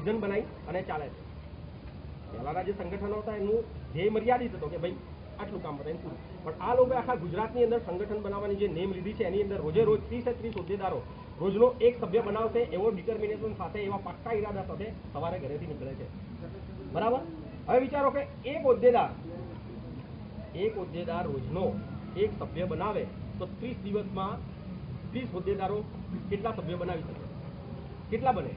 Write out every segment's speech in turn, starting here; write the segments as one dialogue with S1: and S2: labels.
S1: Vision બનાવી અને ચાલે છે. પહેલાના જે સંગઠનો હતા એનું ધ્યેય મર્યાદિત હતો કે ભાઈ આટલું કામ બતાવીને પૂરું. પણ આ લોકોએ આખા ગુજરાતની અંદર સંગઠન બનાવવાની જે નેમ લીધી છે એની અંદર રોજે રોજ 30 હોદ્દેદારો રોજનો એક સભ્ય બનાવશે એવો ડિટર્મિનેશન સાથે, એવા પાક્કા ઈરાદા સાથે સવારે ઘરેથી નીકળે છે. બરાબર. હવે વિચારો કે એક હોદ્દેદાર રોજનો એક સભ્ય બનાવે તો 30 દિવસમાં 30 હોદ્દેદારો કેટલા સભ્ય બનાવી શકે? કેટલા બને?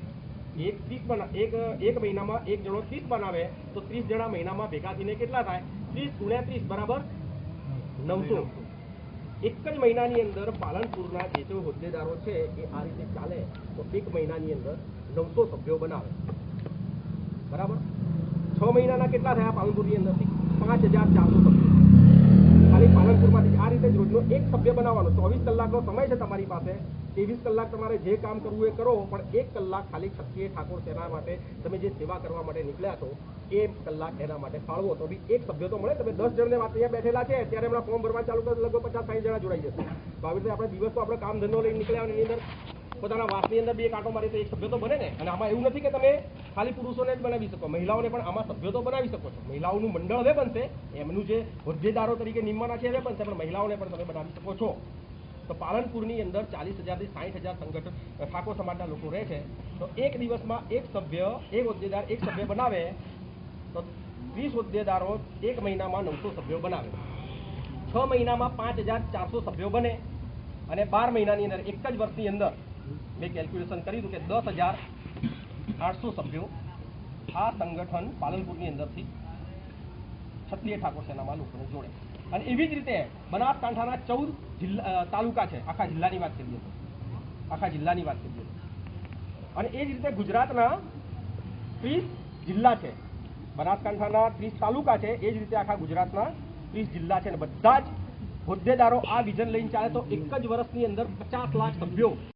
S1: એક મહિનામાં એક જણો 30 બનાવે તો 30 જણા મહિનામાં ભેગા થઈને કેટલા થાય? 30 ગુણ્યા 30 બરાબર 900. એક જ મહિનાની અંદર પાલનપુરના જે તે હોદ્દેદારો છે એ આ રીતે ચાલે તો એક મહિનાની અંદર 900 સભ્યો બનાવે. બરાબર. 6 મહિનાના કેટલા થયા પાલનપુરની અંદરથી? 5400 સભ્યો. ખાલી પાલનપુરમાંથી આ રીતે જ રોજનો એક સભ્ય બનાવવાનો. 24 કલાકનો સમય છે તમારી પાસે. 23 કલાક તમારે જે કામ કરવું એ કરો, પણ 1 કલાક ખાલી ક્ષત્રિય ઠાકોર સેના માટે તમે જે સેવા કરવા માટે નીકળ્યા છો એ કલાક એના માટે ફાળવો તો બી એક સભ્ય તો મળે. તમે 10 જણને વાત અહીંયા બેઠેલા છે ત્યારે હમણાં ફોર્મ ભરવા ચાલુ કરે લગભગ 50-60 જણા જોડાઈ જશે. તો આવી રીતે આપણે દિવસ તો આપણે કામ ધંધો લઈને નીકળ્યા એની અંદર પોતાના વાસની અંદર બી એક આંટો મારી તો એક સભ્ય તો બને ને. અને આમાં એવું નથી કે તમે ખાલી પુરુષોને જ બનાવી શકો, મહિલાઓને પણ આમાં સભ્યો તો બનાવી શકો છો. મહિલાઓનું મંડળ હવે બનશે, એમનું જે હોદ્દેદારો તરીકે નિમવાના છે હવે બનશે, પણ મહિલાઓને પણ તમે બનાવી શકો છો. તો પાલનપુરની અંદર 40,000 થી 60,000 સંગઠન ઠાકોર સમાજના લોકો રહે છે. તો એક દિવસમાં એક હોદ્દેદાર એક સભ્ય બનાવે તો 30 હોદ્દેદારો એક મહિનામાં 900 સભ્યો બનાવે. 6 મહિનામાં 5400 સભ્યો બને અને 12 મહિનાની અંદર એક જ વર્ષની અંદર મેં કેલ્ક્યુલેશન કર્યું કે 10,800 સભ્યો આ સંગઠન પાલનપુરની અંદરથી ક્ષત્રિય ઠાકોર સેનામાં લોકોને જોડે. અને એવી જ રીતે બનાસકાંઠાના 14 તાલુકા છે. આખા જિલ્લાની વાત કરીએ અને એ જ રીતે ગુજરાતના 30 જિલ્લા છે. બનાસકાંઠાના 30 તાલુકા છે, એ જ રીતે આખા ગુજરાતના 30 જિલ્લા છે. અને બધા જ હોદ્દેદારો આ વિઝન લઈને ચાલે તો એક જ વર્ષની અંદર 50 લાખ સભ્યો